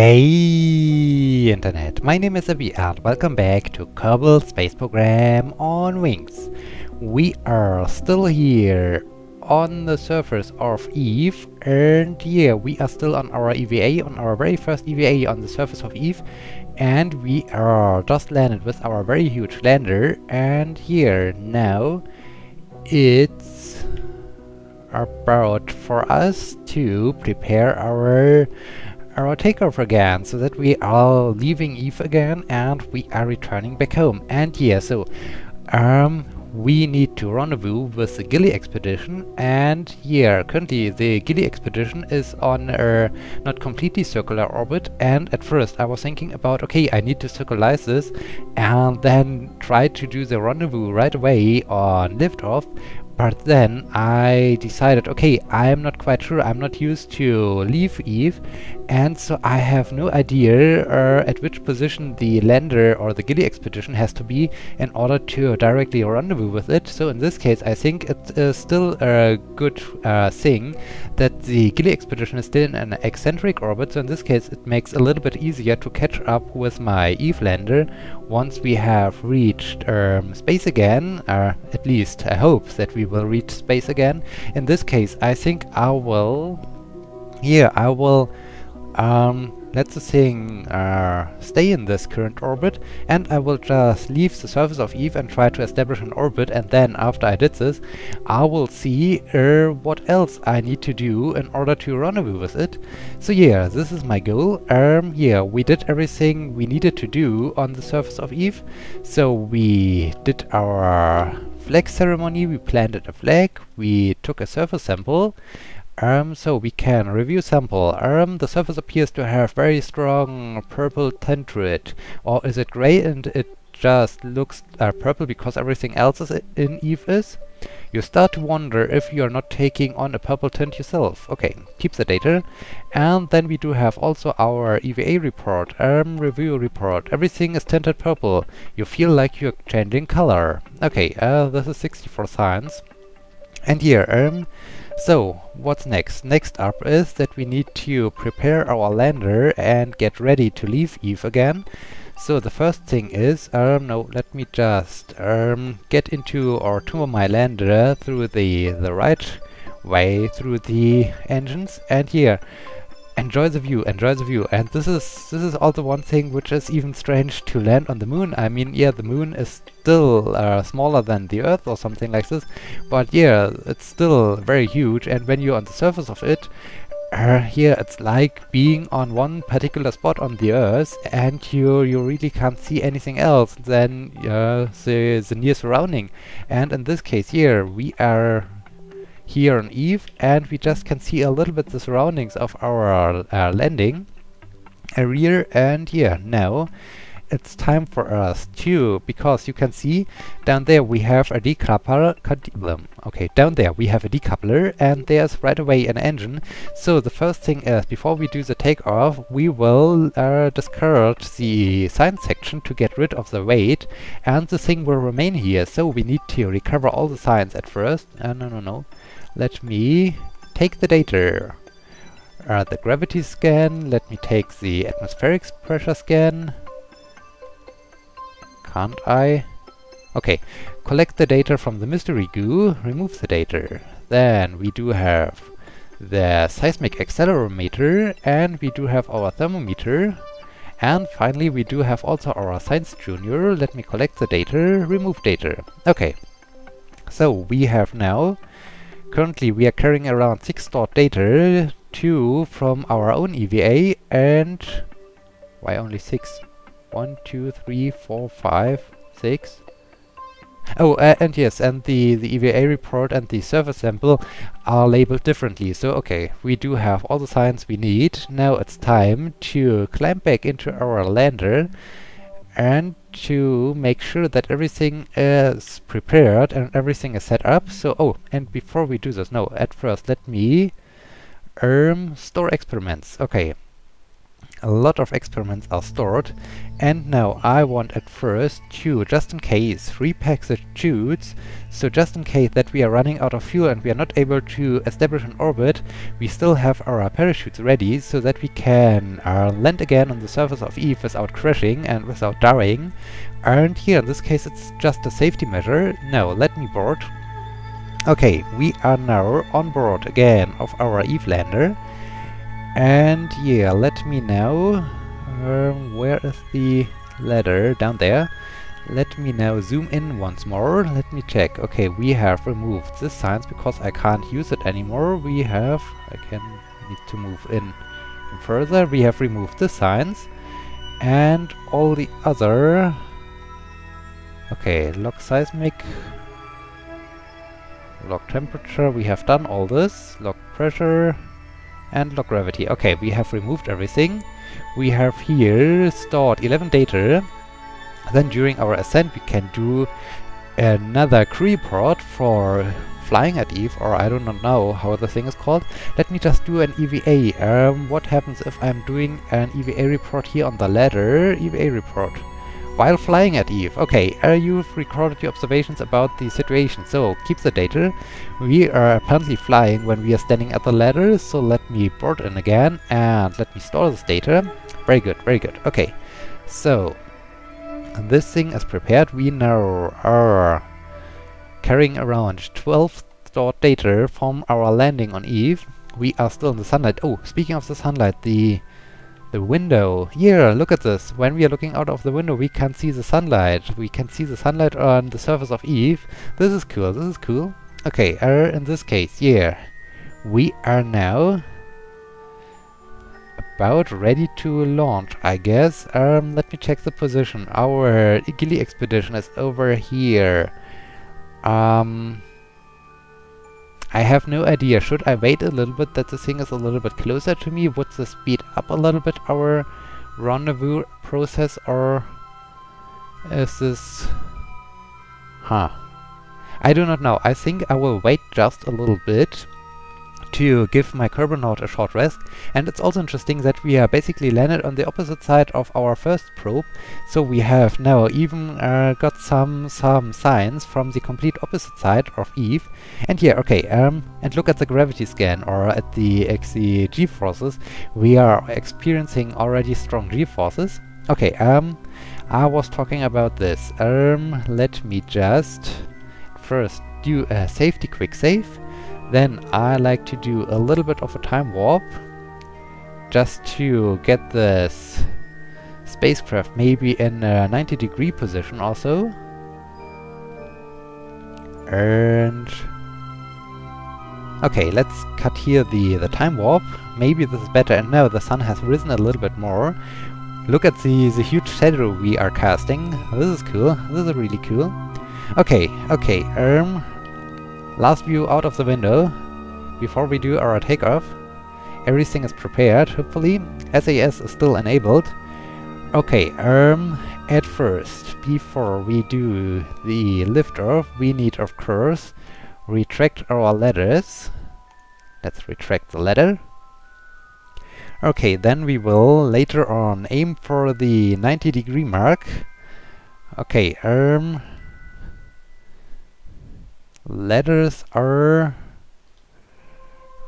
Hey Internet, my name is Abby and welcome back to Kerbal Space Program on Wings. We are still here on the surface of Eve, and yeah, we are still on our EVA, on our very first EVA on the surface of Eve, and we are just landed with our very huge lander, and here now it's about for us to prepare our takeoff again, so that we are leaving Eve again and we are returning back home. And yeah, so we need to rendezvous with the Gilly expedition, and yeah, currently the Gilly expedition is on a not completely circular orbit, and at first I was thinking about, okay, I need to circularize this and then try to do the rendezvous right away on liftoff. But then I decided, okay, I'm not quite sure, I'm not used to leave Eve, and so I have no idea at which position the lander or the Gilly expedition has to be in order to directly rendezvous with it. So in this case, I think it is still a good thing that the Gilly expedition is still in an eccentric orbit, so in this case it makes a little bit easier to catch up with my Eve lander once we have reached space again, at least I hope that we will reach space again. In this case, I think I will let the thing stay in this current orbit, and I will just leave the surface of Eve and try to establish an orbit, and then after I did this, I will see what else I need to do in order to rendezvous with it. So yeah, this is my goal. Yeah, we did everything we needed to do on the surface of Eve. So we did our flag ceremony, we planted a flag, we took a surface sample. So we can review sample. The surface appears to have very strong purple tint to it. Or is it gray and it just looks purple because everything else is in Eve is? You start to wonder if you're not taking on a purple tint yourself. Okay, keep the data. And then we do have also our EVA report, review report. Everything is tinted purple. You feel like you're changing color. Okay, this is 64 science. And here, so, what's next? Next up is that we need to prepare our lander and get ready to leave Eve again. So the first thing is, no, let me just get into or to my lander through the right way through the engines, and here, enjoy the view, enjoy the view. And this is also one thing which is even strange to land on the moon. I mean, yeah, the moon is still smaller than the Earth or something like this, but yeah, it's still very huge, and when you're on the surface of it, here it's like being on one particular spot on the Earth, and you really can't see anything else than the near surrounding. And in this case here, we are here on Eve, and we just can see a little bit the surroundings of our landing area. And yeah, now it's time for us to, because you can see down there we have a decoupler. Okay, down there we have a decoupler, and there's right away an engine. So the first thing is, before we do the takeoff, we will discard the science section to get rid of the weight, and the thing will remain here. So we need to recover all the science at first. No. Let me take the data. The gravity scan, let me take the atmospheric pressure scan. Can't I? Okay, collect the data from the mystery goo, remove the data. Then we do have the seismic accelerometer, and we do have our thermometer. And finally we do have also our science junior. Let me collect the data, remove data. Okay, so we have now, currently we are carrying around 6 stored data, 2 from our own EVA, and why only 6? 1, 2, 3, 4, 5, 6. Oh, and yes, and the EVA report and the surface sample are labeled differently. So okay, we do have all the science we need. Now it's time to climb back into our lander and to make sure that everything is prepared and everything is set up. So, oh, and before we do this, no, at first let me store experiments. Okay. A lot of experiments are stored, and now I want at first to, just in case, repack the chutes, so just in case that we are running out of fuel and we are not able to establish an orbit, we still have our parachutes ready so that we can land again on the surface of Eve without crashing and without dying. And here in this case it's just a safety measure. Now let me board. Okay, we are now on board again of our Eve lander. And yeah, let me now, where is the ladder? Down there. Let me now zoom in once more. Let me check. Okay, we have removed this signs because I can't use it anymore. We have, need to move in further. We have removed the signs and all the other. Okay, log seismic, log temperature. We have done all this. Log pressure. And log gravity. Okay, we have removed everything. We have here stored 11 data. Then during our ascent we can do another crew report for flying at Eve, or I do not know how the thing is called. Let me just do an EVA. What happens if I'm doing an EVA report here on the ladder? EVA report. While flying at Eve. Okay, you've recorded your observations about the situation, so keep the data. We are apparently flying when we are standing at the ladder, so let me board in again and let me store this data. Very good, very good. Okay, so this thing is prepared. We now are carrying around 12 stored data from our landing on Eve. We are still in the sunlight. Oh, speaking of the sunlight, the window. Yeah, look at this. When we are looking out of the window, we can see the sunlight. We can see the sunlight on the surface of Eve. This is cool. This is cool. Okay, in this case, yeah, we are now about ready to launch, I guess. Let me check the position. Our Gilly expedition is over here. I have no idea. Should I wait a little bit that the thing is a little bit closer to me? Would this speed up a little bit our rendezvous process, or is this... Huh. I do not know. I think I will wait just a little bit to give my Kerbalnaut a short rest. And it's also interesting that we are basically landed on the opposite side of our first probe, so we have now even got some signs from the complete opposite side of Eve. And yeah, okay, and look at the gravity scan, or at the G-forces. We are experiencing already strong G-forces. Okay, I was talking about this. Let me just first do a safety quick save. Then I like to do a little bit of a time warp just to get this spacecraft maybe in a 90-degree position also. And okay, let's cut here the time warp. Maybe this is better. And now the sun has risen a little bit more. Look at the huge shadow we are casting. This is cool. This is really cool. Okay, okay, last view out of the window before we do our takeoff. Everything is prepared, hopefully. SAS is still enabled. Okay, at first, before we do the liftoff, we need, of course, retract our ladders. Let's retract the ladder. Okay, then we will later on aim for the 90-degree mark. Okay, ladders are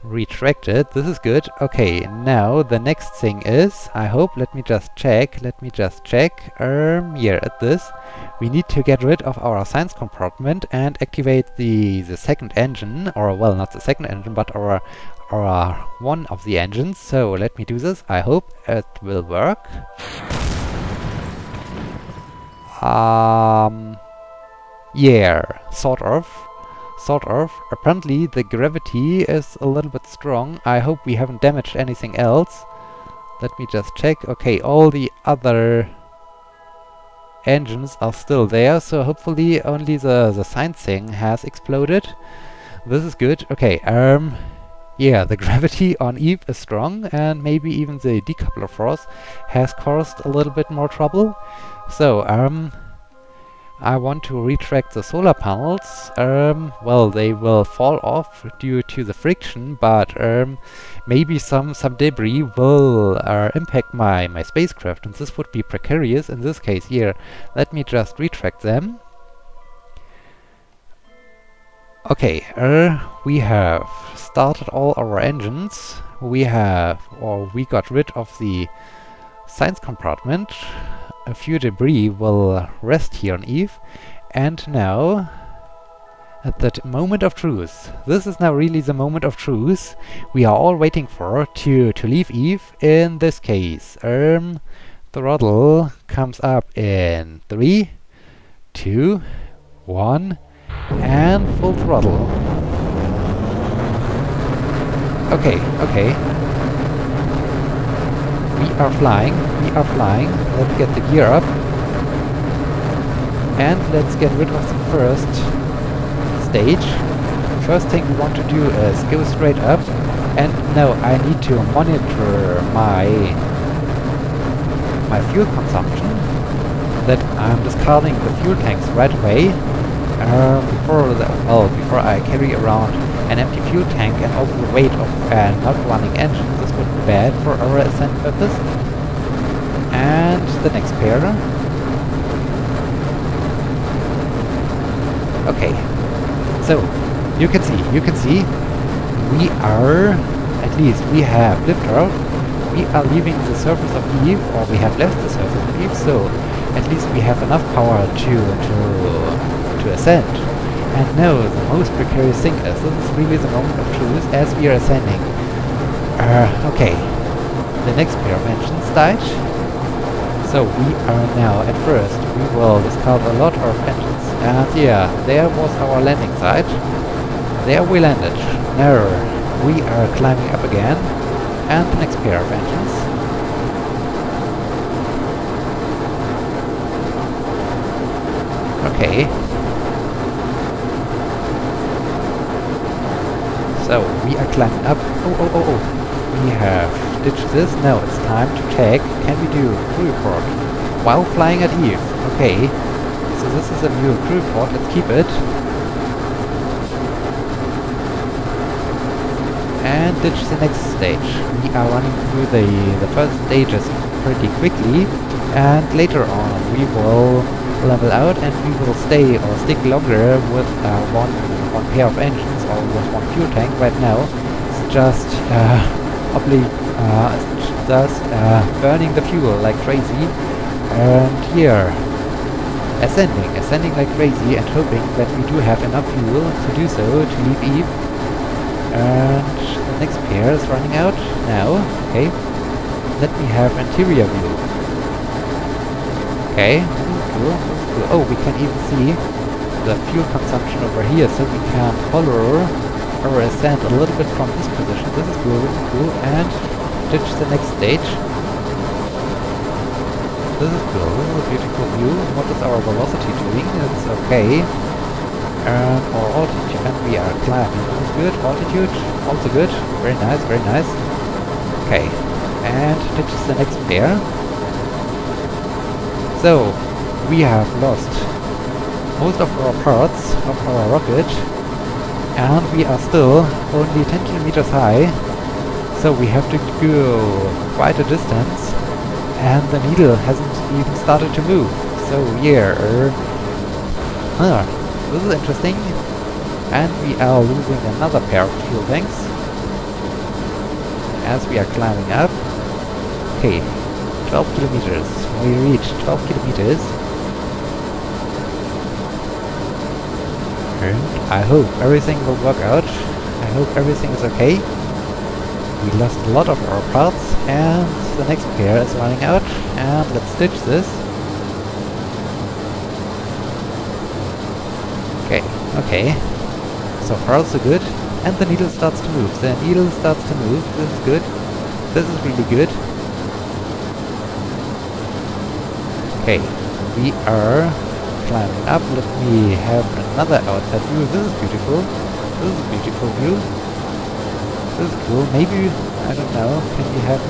retracted. This is good. Okay, now the next thing is, I hope, let me just check. Yeah, at this, we need to get rid of our science compartment and activate the second engine, or well, not the second engine, but our one of the engines. So let me do this. I hope it will work. Yeah, sort of. Apparently the gravity is a little bit strong. I hope we haven't damaged anything else. Let me just check. Okay, all the other engines are still there, so hopefully only the science thing has exploded. This is good. Okay, yeah, the gravity on Eve is strong, and maybe even the decoupler force has caused a little bit more trouble. So, I want to retract the solar panels. Well, they will fall off due to the friction, but maybe some debris will impact my spacecraft, and this would be precarious in this case here. Let me just retract them. Okay, we have started all our engines. We got rid of the science compartment. A few debris will rest here on Eve, and now at that moment of truth. This is now really the moment of truth we are all waiting for to leave Eve. In this case, throttle comes up in 3, 2, 1, and full throttle. Okay. We are flying. Let's get the gear up. And let's get rid of the first stage. First thing we want to do is go straight up. And now I need to monitor my fuel consumption. That I'm discarding the fuel tanks right away. Before I carry around an empty fuel tank and over the weight of not running engine. This would be bad for our ascent purpose. And the next pair. Okay. So you can see we are, at least we have liftoff. We are leaving the surface of Eve, or we have left the surface of Eve, so at least we have enough power to ascend. And now the most precarious thing is, this is really the moment of truth as we are ascending. Okay, the next pair of engines died. So we are now, at first, we will discard a lot of engines. And yeah, there was our landing site. There we landed. Now we are climbing up again. And the next pair of engines. Okay. So we are climbing up. Oh. We have ditched this. Now it's time to check. Can we do crew report while flying at Eve? Okay. So this is a new crew report. Let's keep it. And ditch the next stage. We are running through the first stages pretty quickly, and later on we will level out and we will stay or stick longer with one pair of engines or with one fuel tank. Right now it's just burning the fuel like crazy, and here ascending like crazy and hoping that we do have enough fuel to do so to leave Eve. And the next pair is running out now. Okay, let me have interior view. Okay, cool. Oh, we can even see the fuel consumption over here, so we can follow our ascent a little bit from this position. This is cool. And ditch the next stage. This is cool. This is a beautiful view. What is our velocity doing? It's okay. And our altitude, and we are climbing. This is good. Altitude, also good. Very nice. Okay, and ditch the next pair. So we have lost most of our parts of our rocket, and we are still only 10 kilometers high. So we have to go quite a distance, and the needle hasn't even started to move. So yeah, this is interesting. And we are losing another pair of fuel tanks as we are climbing up. Okay, 12 kilometers. We reached 12 kilometers. And I hope everything will work out. I hope everything is okay. We lost a lot of our parts, and the next pair is running out. And let's ditch this. Okay. So far so good. And the needle starts to move. This is good. This is really good. Okay, we are climbing up. Let me have another outside view. This is beautiful. This is a beautiful view. This is cool. Maybe, I don't know, can we have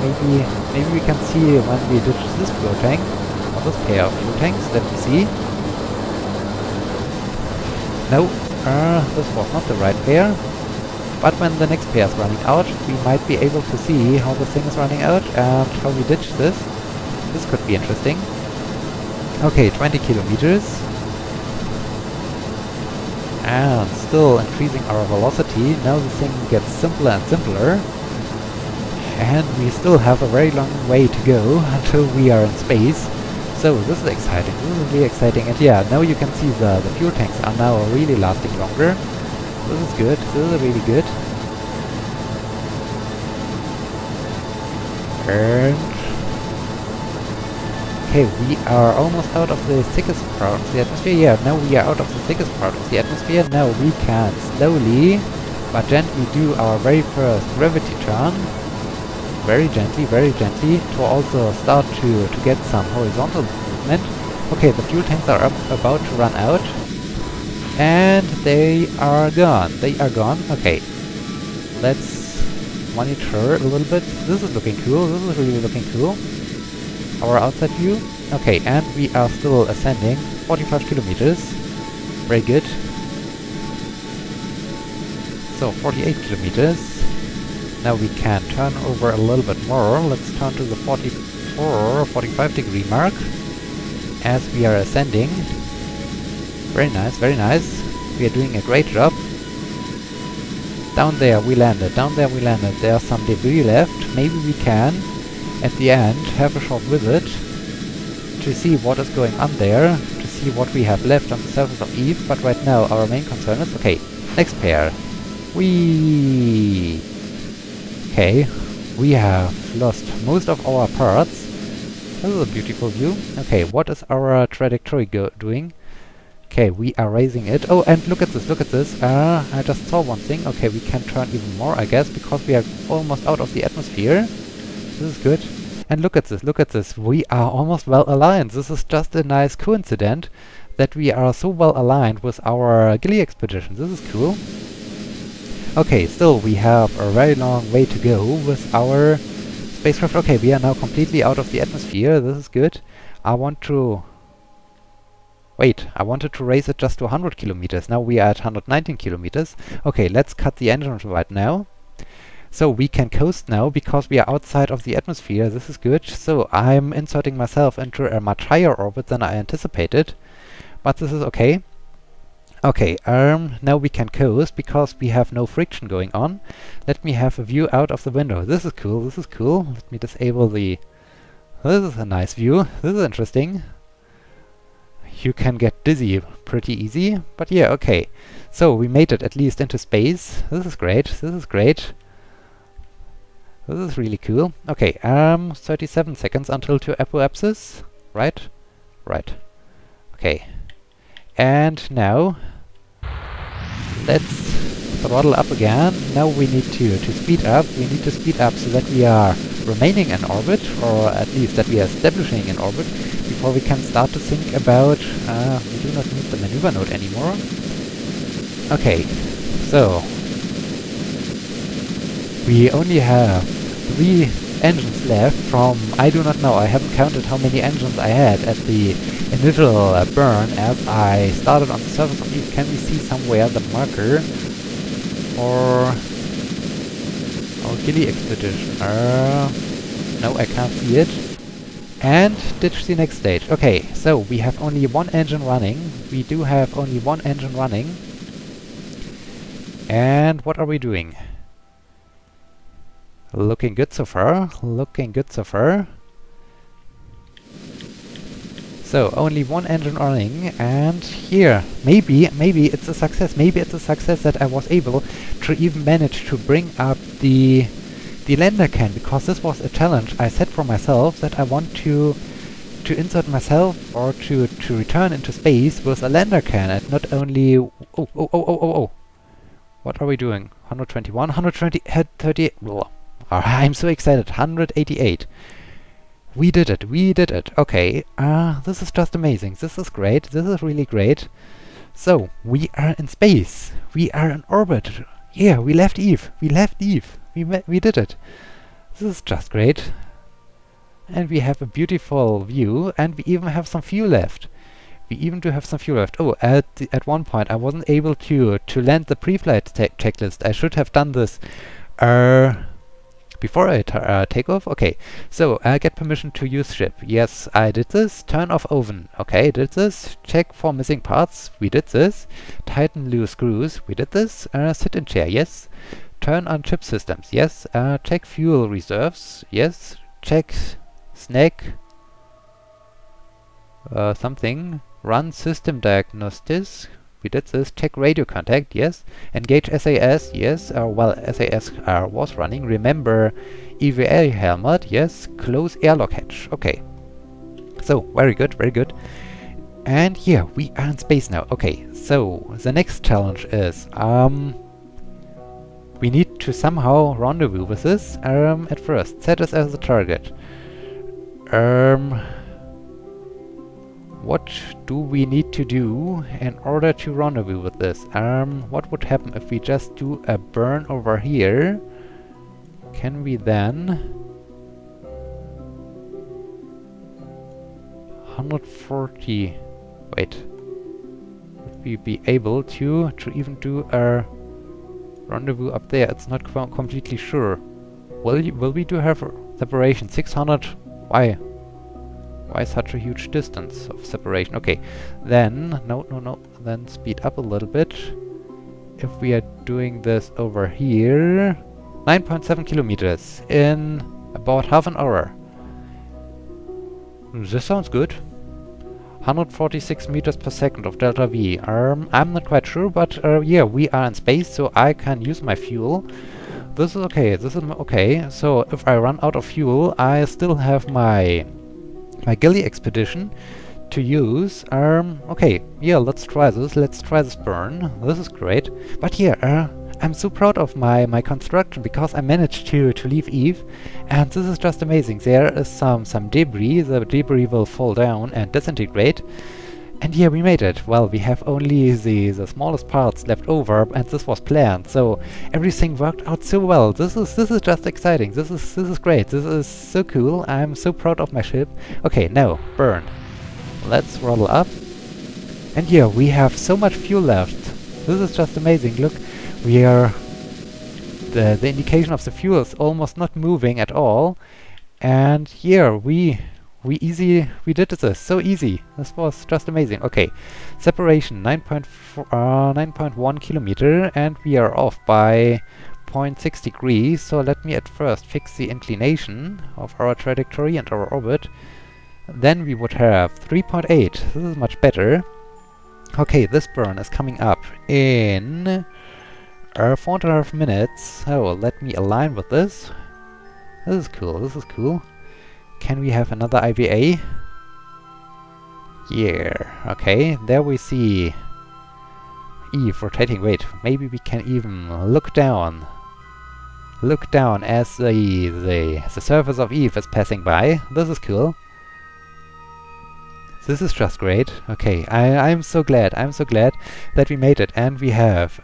maybe we can see when we ditch this fuel tank, or this pair of fuel tanks. Let me see. No, this was not the right pair. But when the next pair is running out, we might be able to see how the thing is running out and how we ditch this. This could be interesting. Okay, 20 kilometers. And still increasing our velocity. Now the thing gets simpler and simpler. And we still have a very long way to go until we are in space. So this is exciting, this is really exciting. And yeah, now you can see the fuel tanks are now really lasting longer. This is good, this is really good. And okay, we are almost out of the thickest part of the atmosphere. Yeah, now we are out of the thickest part of the atmosphere. Now we can slowly but gently do our very first gravity turn. Very gently, to also start to get some horizontal movement. Okay, the fuel tanks are about to run out. And they are gone. They are gone. Okay. Let's monitor a little bit. This is looking cool. This is really looking cool. Our outside view. Okay, and we are still ascending. 45 kilometers. Very good. So, 48 kilometers. Now we can turn over a little bit more. Let's turn to the 44, 45 degree mark as we are ascending. Very nice, very nice. We are doing a great job. Down there we landed, down there we landed. There's some debris left. Maybe we can, at the end, have a short visit to see what is going on there, to see what we have left on the surface of Eve. But right now our main concern is, okay, next pair. Whee! Okay, we have lost most of our parts. This is a beautiful view. Okay, what is our trajectory doing? Okay, we are raising it. Oh, and look at this, look at this. I just saw one thing. Okay, we can turn even more, I guess, because we are almost out of the atmosphere. This is good. And look at this, look at this. We are almost well aligned. This is just a nice coincidence that we are so well aligned with our Gilly expedition. This is cool. Okay, still we have a very long way to go with our spacecraft. Okay, we are now completely out of the atmosphere. This is good. I wanted to raise it just to 100 kilometers. Now we are at 119 kilometers. Okay, let's cut the engine right now. So we can coast now because we are outside of the atmosphere. This is good. So I'm inserting myself into a much higher orbit than I anticipated. But this is okay. Okay, now we can coast because we have no friction going on. Let me have a view out of the window. This is cool, this is cool. Let me disable the... This is a nice view. This is interesting. You can get dizzy pretty easy, but yeah, okay. So we made it at least into space. This is great, this is great. This is really cool. Okay, 37 seconds until to apoapsis. Right? Right. Okay. And now let's throttle up again. Now we need to speed up. We need to speed up so that we are remaining in orbit, or at least that we are establishing in orbit, before we can start to think about... we do not need the maneuver node anymore. Okay, so we only have 3 engines left from... I do not know, I haven't counted how many engines I had at the initial burn as I started on the surface of Eve. Can we see somewhere the marker for our Gilly expedition? No, I can't see it. And ditch the next stage. Okay, so we have only 1 engine running. We do have only 1 engine running. And what are we doing? Looking good so far. Looking good so far. So, only 1 engine running, and here, maybe it's a success. Maybe it's a success that I was able to even manage to bring up the lander can, because this was a challenge I set for myself, that I want to insert myself or to return into space with a lander can, and not only... Oh. What are we doing? 121, 120, 30... I'm so excited. 188. We did it, we did it. Okay, this is just amazing. This is great, this is really great. So, we are in space. We are in orbit. Yeah, we left Eve. We left Eve. We did it. This is just great. And we have a beautiful view, and we even have some fuel left. We even do have some fuel left. Oh, at one point I wasn't able to land the pre-flight checklist. I should have done this before I take off. Okay, so get permission to use ship. Yes, I did this. Turn off oven. Okay, did this. Check for missing parts. We did this. Tighten loose screws. We did this. Sit in chair. Yes. Turn on chip systems. Yes. Check fuel reserves. Yes. Check snack. Something. Run system diagnostics. We did this. Check radio contact. Yes. Engage SAS. Yes. Well, SAS was running. Remember EVA helmet. Yes. Close airlock hatch. Okay. So, very good, very good. And yeah, we are in space now. Okay, so the next challenge is we need to somehow rendezvous with this. At first, set us as a target. What do we need to do in order to rendezvous with this? What would happen if we just do a burn over here? Can we then 140? Wait. Would we be able to even do a rendezvous up there? It's not completely sure. Will we do have separation? 600? Why? Why such a huge distance of separation? Okay, then, no, then speed up a little bit. If we are doing this over here, 9.7 kilometers in about half an hour. This sounds good. 146 meters per second of delta V. I'm not quite sure, but yeah, we are in space, so I can use my fuel. This is okay, So if I run out of fuel, I still have my galley expedition to use. Okay, yeah, let's try this burn. This is great. But yeah, I'm so proud of my construction because I managed to leave Eve, and this is just amazing. There is some debris. The debris will fall down and disintegrate. And yeah, we made it. Well, we have only the smallest parts left over, and this was planned. So everything worked out so well. This is just exciting. This is great. This is so cool. I'm so proud of my ship. Okay, now burn. Let's roll up. And yeah, we have so much fuel left. This is just amazing. Look, we are the indication of the fuel is almost not moving at all. And here we did this so easy. This was just amazing. Okay, separation 9.1 kilometer, and we are off by 0.6 degrees. So let me at first fix the inclination of our trajectory and our orbit. Then we would have 3.8. This is much better. Okay, this burn is coming up in 4.5 minutes. So let me align with this. This is cool. This is cool. Can we have another IVA? Yeah, okay, there we see Eve rotating. Wait, maybe we can even look down. Look down as the surface of Eve is passing by. This is cool. This is just great. Okay, I'm so glad that we made it, and we have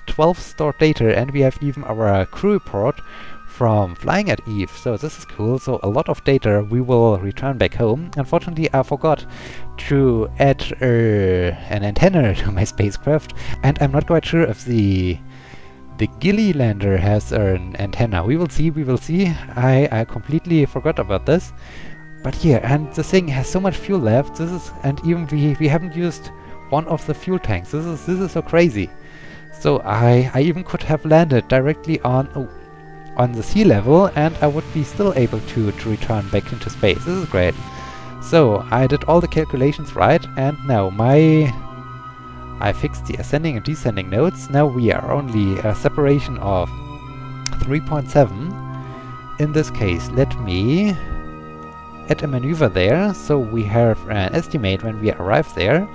12 stored data, and we have even our crew report from flying at Eve. So this is cool. So a lot of data we will return back home. Unfortunately, I forgot to add an antenna to my spacecraft, and I'm not quite sure if the Gilly lander has an antenna. We will see. I completely forgot about this. But yeah, and the thing has so much fuel left. And even we haven't used one of the fuel tanks. This is so crazy. So I even could have landed directly on the sea level, and I would be still able to return back into space. This is great. So I did all the calculations right, and now I fixed the ascending and descending nodes. Now we are only a separation of 3.7. In this case, let me add a maneuver there, so we have an estimate when we arrive there,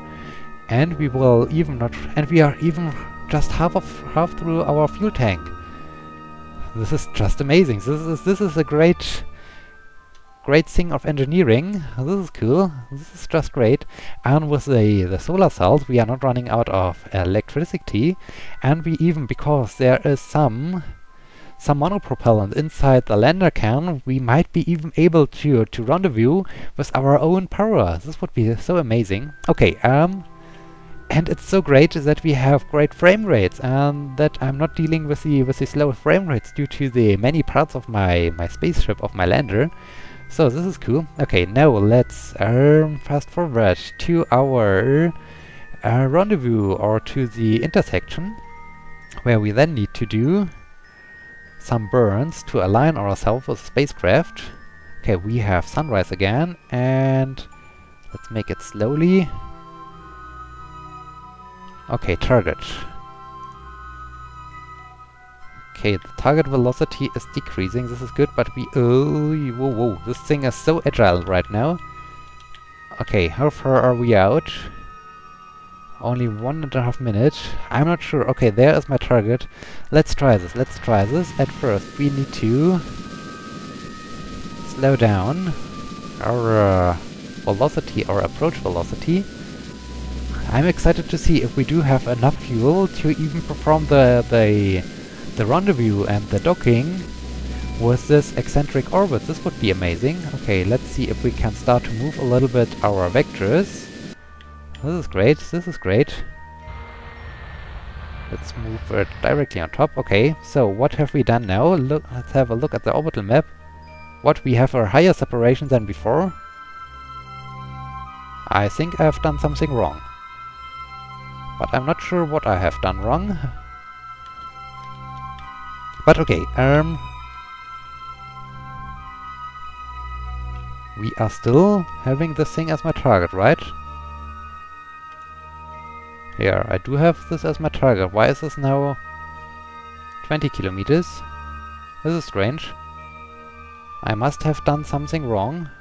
and we will even not, and we are even just half through our fuel tank. This is just amazing. This is a great thing of engineering. This is cool. This is just great. And with the solar cells, we are not running out of electricity, and we even, because there is some some monopropellant inside the lander can, we might be even able to rendezvous with our own power. This would be so amazing. Okay, and it's so great that we have great frame rates and that I'm not dealing with the slow frame rates due to the many parts of my spaceship, of my lander. So this is cool. Okay, now let's fast forward to our rendezvous, or to the intersection, where we then need to do some burns to align ourselves with the spacecraft. Okay, we have sunrise again, and let's make it slowly. Okay, target. Okay, the target velocity is decreasing. This is good, but we... Oh, whoa. This thing is so agile right now. Okay, how far are we out? Only 1.5 minutes. I'm not sure. Okay, there is my target. Let's try this. At first, we need to slow down our velocity, our approach velocity. I'm excited to see if we do have enough fuel to even perform the rendezvous and the docking with this eccentric orbit. This would be amazing. Okay, let's see if we can start to move a little bit our vectors. This is great. Let's move it directly on top. Okay, so what have we done now? Let's have a look at the orbital map. What, we have a higher separation than before? I think I've done something wrong. But I'm not sure what I have done wrong. But okay, we are still having this thing as my target, right? Yeah, I do have this as my target. Why is this now 20 kilometers? This is strange. I must have done something wrong.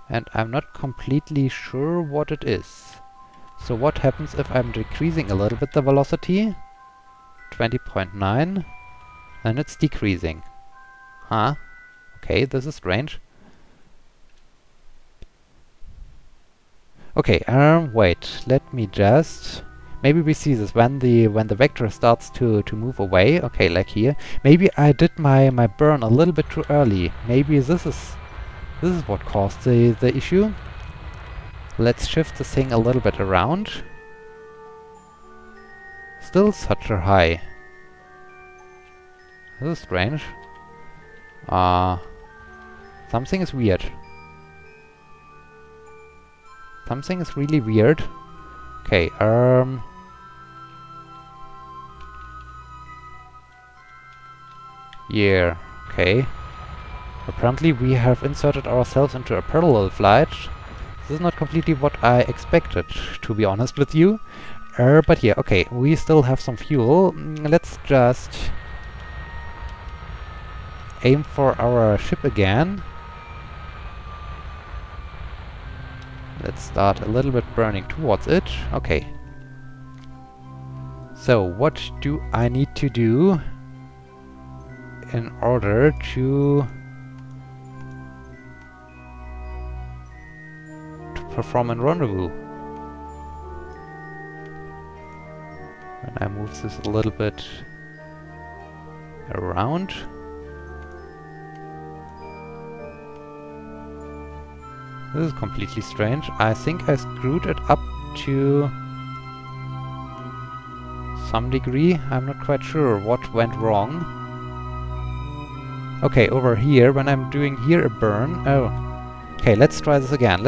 And I'm not completely sure what it is. So what happens if I'm decreasing a little bit the velocity? 20.9. Then it's decreasing. Huh? Okay, this is strange. Okay, wait, let me just... Maybe we see this when the vector starts to move away. Okay, like here. Maybe I did my burn a little bit too early. Maybe this is what caused the issue. Let's shift the thing a little bit around. Still such a high. This is strange. Something is weird. Something is really weird. Okay, yeah, okay. Apparently we have inserted ourselves into a parallel flight. This is not completely what I expected, to be honest with you. But yeah, okay, we still have some fuel. Let's just aim for our ship again. Let's start a little bit burning towards it. Okay. So, what do I need to do in order to perform a rendezvous? When I move this a little bit around. This is completely strange. I think I screwed it up to some degree. I'm not quite sure what went wrong. Okay, over here, when I'm doing here a burn... Oh. Okay, let's try this again.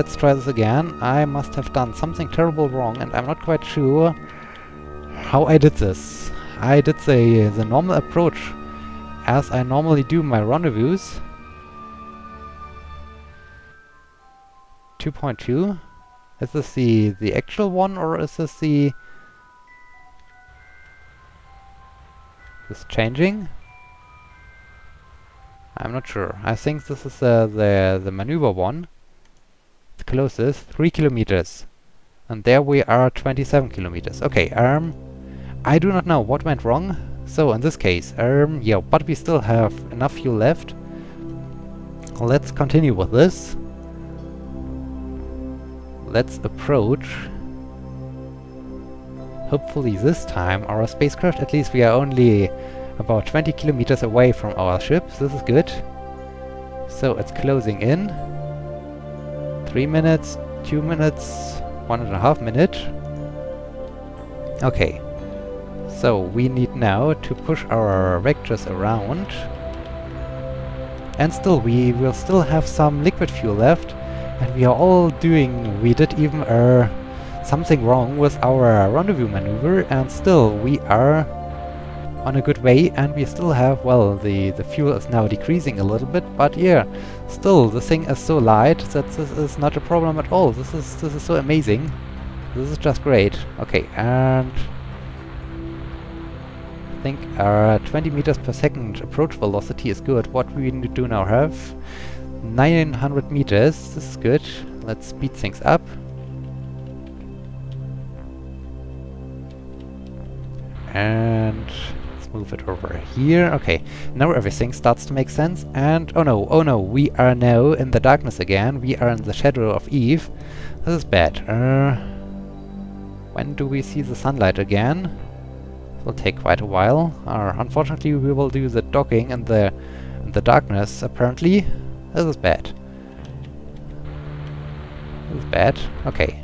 I must have done something terrible wrong, and I'm not quite sure how I did this. I did the normal approach as I normally do my rendezvous. 2.2. Is this the actual one, or is this this changing? I'm not sure. I think this is the maneuver one. The closest, 3 kilometers. And there we are 27 kilometers. Okay, I do not know what went wrong. So in this case, yeah, but we still have enough fuel left. Let's continue with this. Let's approach. Hopefully this time our spacecraft, at least we are only about 20 kilometers away from our ship. This is good. So it's closing in. 3 minutes, 2 minutes, 1.5 minutes. Okay. So we need now to push our vectors around. And still, we will still have some liquid fuel left. And we are all doing... We did even something wrong with our rendezvous maneuver. And still, we are on a good way. And we still have... Well, the fuel is now decreasing a little bit. But yeah, still, the thing is so light that this is not a problem at all. This is so amazing. This is just great. Okay, and... I think our 20 meters per second approach velocity is good. What we do now have 900 meters. This is good. Let's speed things up. And let's move it over here. Okay, now everything starts to make sense. And oh no, we are now in the darkness again. We are in the shadow of Eve. This is bad. When do we see the sunlight again? Will take quite a while. Unfortunately, we will do the docking in the darkness. Apparently, this is bad. This is bad. Okay.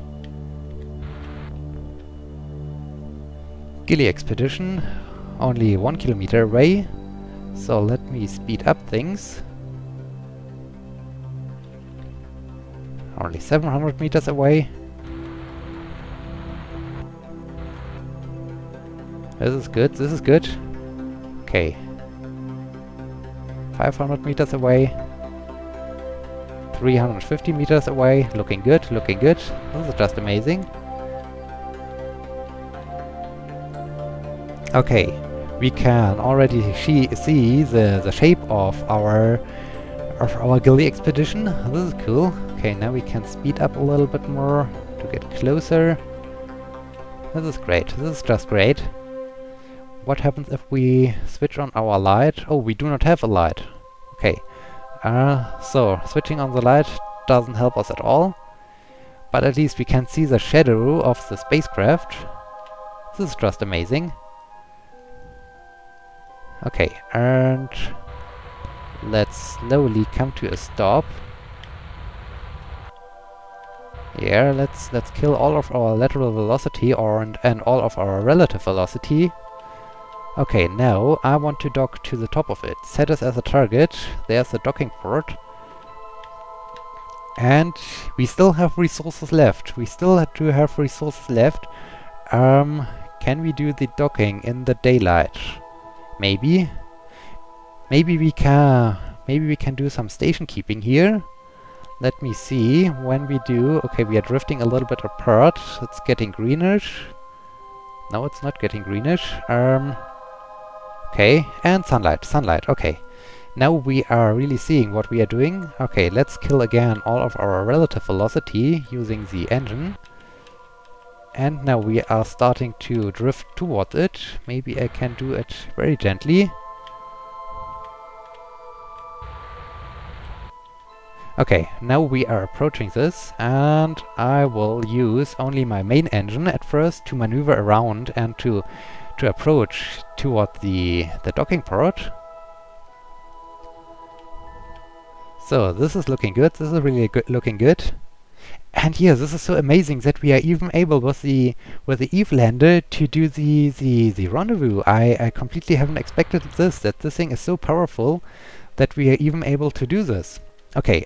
Gilly expedition, only 1 kilometer away. So let me speed up things. Only 700 meters away. This is good, this is good. Okay. 500 meters away. 350 meters away. Looking good, looking good. This is just amazing. Okay. We can already see the shape of our Gilly expedition. This is cool. Okay, now we can speed up a little bit more to get closer. This is great. This is just great. What happens if we switch on our light? Oh, we do not have a light. Okay. So, switching on the light doesn't help us at all. But at least we can see the shadow of the spacecraft. This is just amazing. Okay, and let's slowly come to a stop. Yeah, let's kill all of our lateral velocity and all of our relative velocity. Okay, now I want to dock to the top of it. Set us as a target. There's the docking port. And we still have resources left. We still do have resources left. Can we do the docking in the daylight? Maybe. Maybe we can do some station keeping here. Let me see. When we do... Okay, we are drifting a little bit apart. It's getting greenish. No, it's not getting greenish. Okay, and sunlight, okay. Now we are really seeing what we are doing. Okay, let's kill again all of our relative velocity using the engine. And now we are starting to drift towards it. Maybe I can do it very gently. Okay, now we are approaching this, and I will use only my main engine at first to maneuver around and to approach toward the docking port. So this is looking good. This is really looking good. And yeah, this is so amazing that we are even able with the Eve lander to do the rendezvous. I completely haven't expected this. That this thing is so powerful that we are even able to do this. Okay.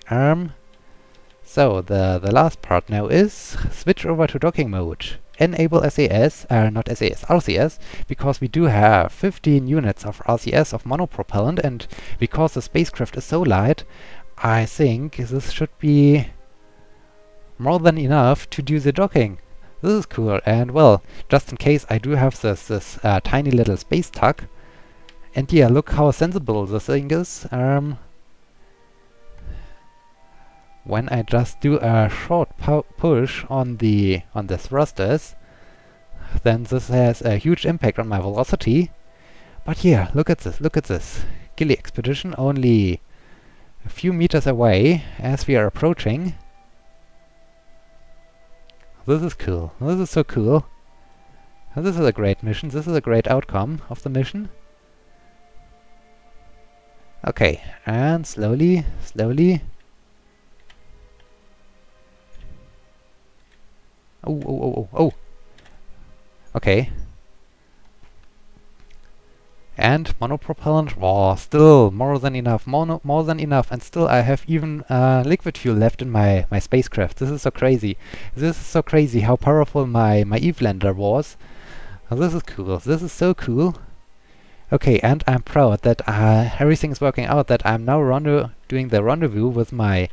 So the last part now is switch over to docking mode. Enable SAS, not SAS, RCS, because we do have 15 units of RCS of monopropellant, and because the spacecraft is so light, I think this should be more than enough to do the docking. This is cool, and well, just in case I do have this tiny little space tug, and yeah, look how sensible this thing is. When I just do a short push on the thrusters, then this has a huge impact on my velocity. But yeah, look at this. Gilly expedition only a few meters away as we are approaching. This is cool. This is so cool. This is a great mission. This is a great outcome of the mission. Okay, and slowly, slowly. Oh, oh, oh, oh, oh. Okay. And monopropellant, wow, still more than enough, more than enough, and still I have even liquid fuel left in my spacecraft. This is so crazy. This is so crazy how powerful my Eve lander was. This is cool. This is so cool. Okay, and I'm proud that everything is working out. That I'm now doing the rendezvous with my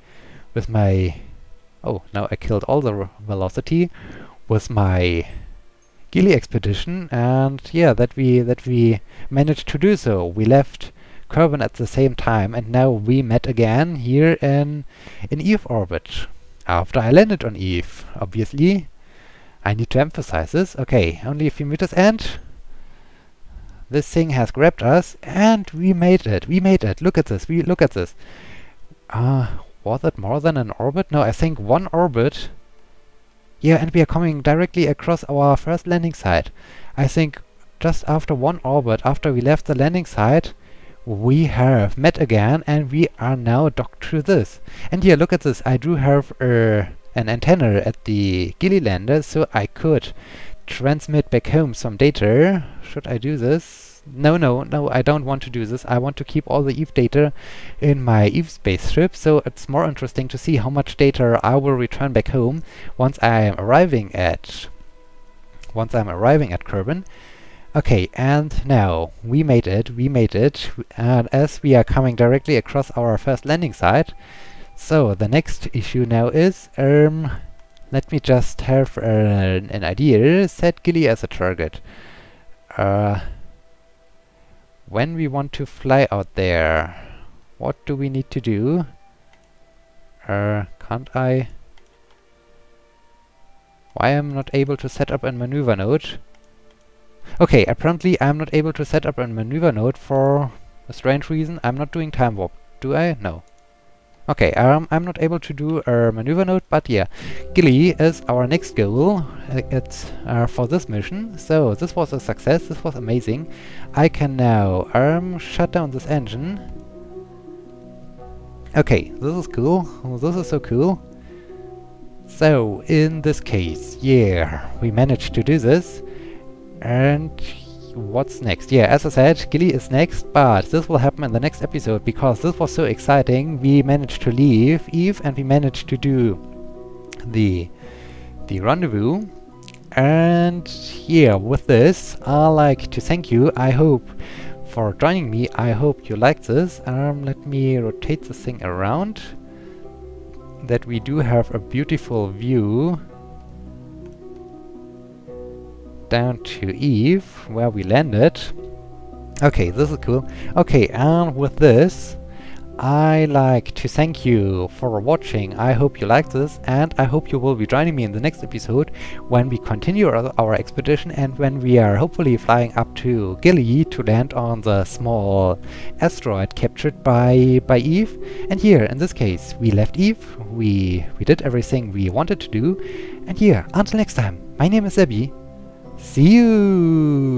oh, now I killed all the velocity with my Gili expedition, and yeah, that we managed to do so. We left Kerbal at the same time, and now we met again here in Eve orbit. After I landed on Eve, obviously. I need to emphasize this. Okay, only a few meters, and this thing has grabbed us, and we made it. We made it. Look at this. Look at this. Was it more than an orbit? No, I think one orbit. Yeah, and we are coming directly across our first landing site. I think just after one orbit, after we left the landing site, we have met again, and we are now docked to this. And here, look at this. I do have an antenna at the Gili lander, so I could transmit back home some data. Should I do this? No, I don't want to do this. I want to keep all the Eve data in my Eve spaceship, so it's more interesting to see how much data I will return back home once I'm arriving at Kerbal. Okay, and now we made it, and as we are coming directly across our first landing site, so the next issue now is let me just have an idea. Set Gili as a target. When we want to fly out there, what do we need to do? Can't I? Why am I not able to set up a maneuver node? Okay, apparently I'm not able to set up a maneuver node for a strange reason. I'm not doing time warp, do I? No. Okay, I'm not able to do a maneuver node, but yeah, Gili is our next goal. It's for this mission. So this was a success. This was amazing. I can now shut down this engine. Okay, this is cool. This is so cool. So in this case, yeah, we managed to do this. And what's next? Yeah, as I said, Gili is next, but this will happen in the next episode because this was so exciting. We managed to leave Eve, and we managed to do the rendezvous. And yeah, with this, I'd like to thank you. I hope for joining me. I hope you liked this. Let me rotate this thing around, that we do have a beautiful view down to Eve, where we landed. Okay, this is cool. Okay, and with this, I like to thank you for watching. I hope you liked this, and I hope you will be joining me in the next episode when we continue our expedition, and when we are hopefully flying up to Gili to land on the small asteroid captured by Eve. And here, in this case, we left Eve. We did everything we wanted to do. And here, until next time, my name is Sebi. See you!